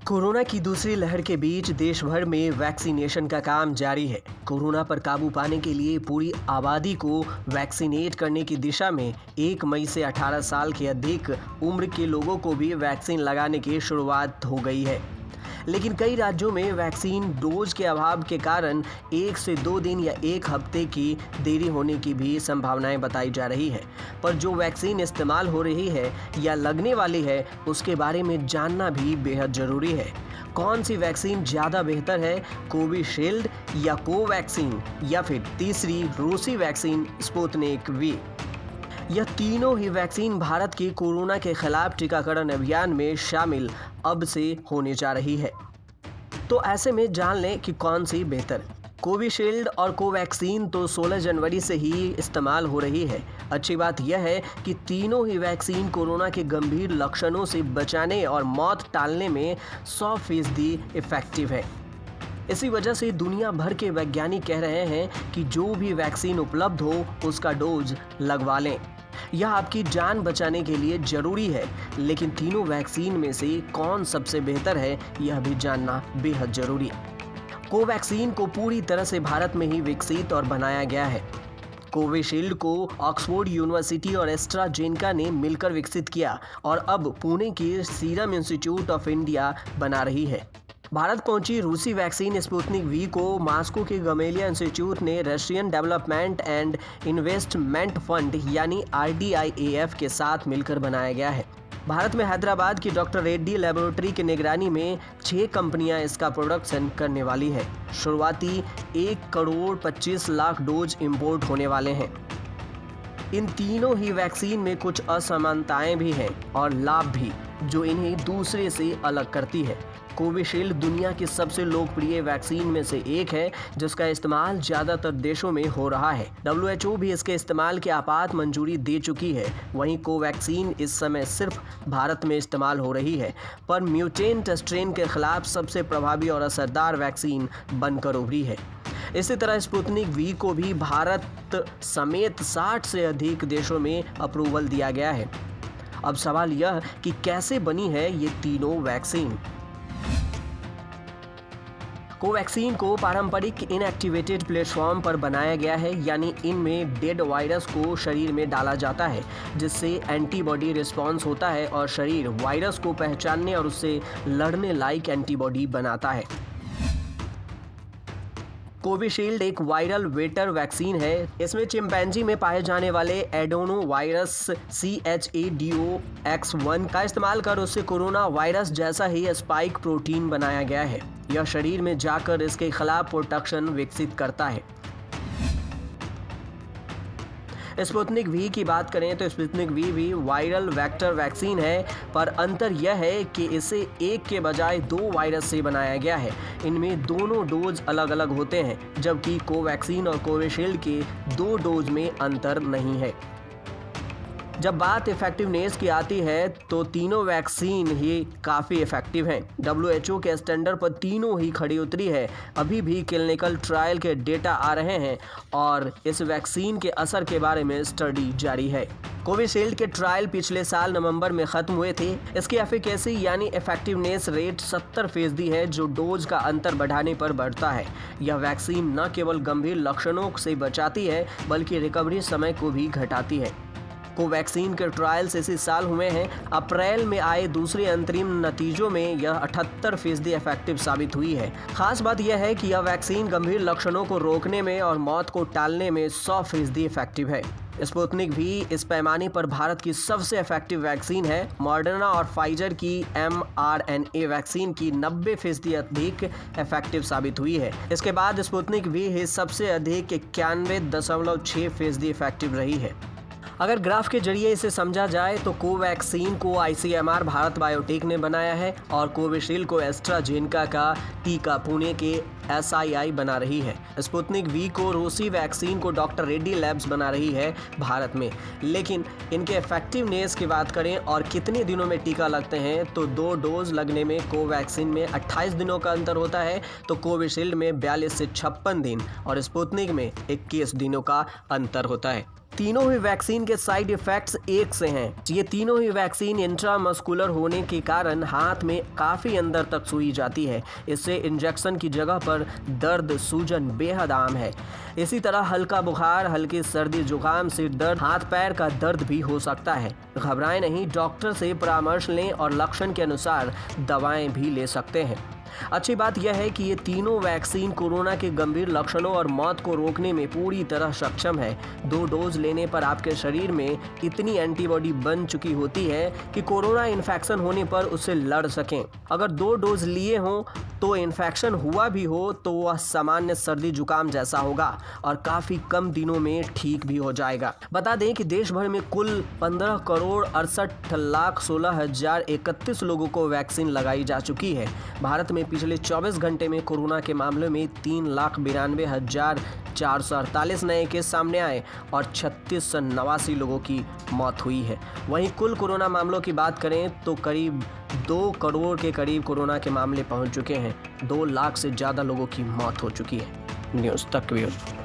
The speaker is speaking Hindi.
कोरोना की दूसरी लहर के बीच देश भर में वैक्सीनेशन का काम जारी है। कोरोना पर काबू पाने के लिए पूरी आबादी को वैक्सीनेट करने की दिशा में 1 मई से 18 साल के अधिक उम्र के लोगों को भी वैक्सीन लगाने की शुरुआत हो गई है। लेकिन कई राज्यों में वैक्सीन डोज के अभाव के कारण 1 से 2 दिन या 1 हफ्ते की देरी होने की भी संभावनाएं बताई जा रही है। पर जो वैक्सीन इस्तेमाल हो रही है या लगने वाली है, उसके बारे में जानना भी बेहद ज़रूरी है। कौन सी वैक्सीन ज़्यादा बेहतर है, कोविशील्ड या कोवैक्सीन या फिर तीसरी रूसी वैक्सीन स्पुतनिक वी? यह तीनों ही वैक्सीन भारत के कोरोना के खिलाफ टीकाकरण अभियान में शामिल अब से होने जा रही है। तो ऐसे में जान लें कि कौन सी बेहतर। कोविशील्ड और कोवैक्सीन तो 16 जनवरी से ही इस्तेमाल हो रही है। अच्छी बात यह है कि तीनों ही वैक्सीन कोरोना के गंभीर लक्षणों से बचाने और मौत टालने में 100% इफेक्टिव है। इसी वजह से दुनिया भर के वैज्ञानिक कह रहे हैं कि जो भी वैक्सीन उपलब्ध हो उसका डोज लगवा लें। यह आपकी जान बचाने के लिए जरूरी है। लेकिन तीनों वैक्सीन में से कौन सबसे बेहतर है, यह भी जानना बेहद जरूरी है। कोवैक्सीन को पूरी तरह से भारत में ही विकसित और बनाया गया है। कोविशील्ड को ऑक्सफोर्ड यूनिवर्सिटी और एस्ट्राजेनेका ने मिलकर विकसित किया और अब पुणे की सीरम इंस्टीट्यूट ऑफ इंडिया बना रही है। भारत पहुंची रूसी वैक्सीन स्पुतनिक वी को मॉस्को के गमेलिया इंस्टीट्यूट ने Russian development and investment fund यानी RDIAF के साथ मिलकर बनाया गया है। भारत में हैदराबाद की डॉक्टर रेड्डी लेबोरेटरी की निगरानी में 6 कंपनियां इसका प्रोडक्शन करने वाली है। शुरुआती 1,25,00,000 डोज इंपोर्ट होने वाले हैं। इन तीनों ही वैक्सीन में कुछ असमानताएं भी हैं और लाभ भी, जो इन्हें दूसरे से अलग करती है। कोविशील्ड दुनिया की सबसे लोकप्रिय वैक्सीन में से एक है, जिसका इस्तेमाल ज़्यादातर देशों में हो रहा है। WHO भी इसके इस्तेमाल की आपात मंजूरी दे चुकी है। वहीं कोवैक्सीन इस समय सिर्फ भारत में इस्तेमाल हो रही है, पर म्यूटेंट स्ट्रेन के खिलाफ सबसे प्रभावी और असरदार वैक्सीन बनकर उभरी है। इसी तरह स्पुतनिक वी को भी भारत समेत 60 से अधिक देशों में अप्रूवल दिया गया है। अब सवाल यह कि कैसे बनी है ये तीनों वैक्सीन। कोवैक्सीन को पारंपरिक इनएक्टिवेटेड प्लेटफॉर्म पर बनाया गया है, यानी इनमें डेड वायरस को शरीर में डाला जाता है, जिससे एंटीबॉडी रिस्पॉन्स होता है और शरीर वायरस को पहचानने और उससे लड़ने लायक एंटीबॉडी बनाता है। कोविशील्ड एक वायरल वेक्टर वैक्सीन है। इसमें चिंपैंजी में पाए जाने वाले एडेनो वायरस CHAdOx1 का इस्तेमाल कर उससे कोरोना वायरस जैसा ही स्पाइक प्रोटीन बनाया गया है। यह शरीर में जाकर इसके खिलाफ प्रोटेक्शन विकसित करता है। स्पुतनिक वी की बात करें तो स्पुतनिक वी भी वायरल वेक्टर वैक्सीन है, पर अंतर यह है कि इसे एक के बजाय 2 वायरस से बनाया गया है। इनमें दोनों डोज अलग अलग होते हैं, जबकि कोवैक्सीन और कोविशील्ड के 2 डोज में अंतर नहीं है। जब बात इफेक्टिवनेस की आती है तो तीनों वैक्सीन ही काफ़ी इफेक्टिव हैं। WHO के स्टैंडर्ड पर तीनों ही खड़ी उतरी है। अभी भी क्लिनिकल ट्रायल के डेटा आ रहे हैं और इस वैक्सीन के असर के बारे में स्टडी जारी है। कोविशील्ड के ट्रायल पिछले साल नवंबर में खत्म हुए थे। इसकी एफिकेसी यानी इफेक्टिवनेस रेट 70% है, जो डोज का अंतर बढ़ाने पर बढ़ता है। यह वैक्सीन न केवल गंभीर लक्षणों से बचाती है, बल्कि रिकवरी समय को भी घटाती है। कोवैक्सीन के ट्रायल्स इसी साल हुए हैं। अप्रैल में आए दूसरे अंतरिम नतीजों में यह 78% इफेक्टिव साबित हुई है। खास बात यह है कि यह वैक्सीन गंभीर लक्षणों को रोकने में और मौत को टालने में 100% इफेक्टिव है। स्पुतनिक भी इस पैमाने पर भारत की सबसे इफेक्टिव वैक्सीन है। मॉडर्ना और फाइजर की mRNA वैक्सीन की 90% अधिक इफेक्टिव साबित हुई है। इसके बाद स्पुतनिक भी ही सबसे अधिक 91.6% इफेक्टिव रही है। अगर ग्राफ के जरिए इसे समझा जाए तो कोवैक्सीन को ICMR भारत बायोटेक ने बनाया है और कोविशील्ड को एस्ट्राजेनेका का टीका पुणे के SII बना रही है। स्पुतनिक वी को रूसी वैक्सीन को डॉक्टर रेड्डी लैब्स बना रही है भारत में। लेकिन इनके इफेक्टिवनेस की बात करें और कितने दिनों में टीका लगते हैं तो 2 डोज लगने में कोवैक्सीन में 28 दिनों का अंतर होता है, तो कोविशील्ड में 42 से 56 दिन और स्पुतनिक में 21 दिनों का अंतर होता है। तीनों ही वैक्सीन के साइड इफेक्ट्स एक से हैं। ये तीनों ही वैक्सीन इंट्रामस्कुलर होने के कारण हाथ में काफी अंदर तक सुई जाती है। इससे इंजेक्शन की जगह पर दर्द, सूजन बेहद आम है। इसी तरह हल्का बुखार, हल्की सर्दी, जुकाम, सिर दर्द, हाथ पैर का दर्द भी हो सकता है। घबराएं नहीं, डॉक्टर से परामर्श लें और लक्षण के अनुसार दवाएं भी ले सकते हैं। अच्छी बात यह है कि ये तीनों वैक्सीन कोरोना के गंभीर लक्षणों और मौत को रोकने में पूरी तरह सक्षम है। 2 डोज लेने पर आपके शरीर में इतनी एंटीबॉडी बन चुकी होती है कि कोरोना इन्फेक्शन होने पर उससे लड़ सकें। अगर 2 डोज लिए हों तो इन्फेक्शन हुआ भी हो तो वह सामान्य सर्दी जुकाम जैसा होगा और काफ़ी कम दिनों में ठीक भी हो जाएगा। बता दें कि देश भर में कुल 15,68,16,031 लोगों को वैक्सीन लगाई जा चुकी है। भारत में पिछले 24 घंटे में कोरोना के मामले में 3,92,448 नए केस सामने आए और 3689 लोगों की मौत हुई है। वहीं कुल कोरोना मामलों की बात करें तो करीब 2 करोड़ के करीब कोरोना के मामले पहुंच चुके हैं। 2 लाख से ज़्यादा लोगों की मौत हो चुकी है। न्यूज़ तक व्यूअर।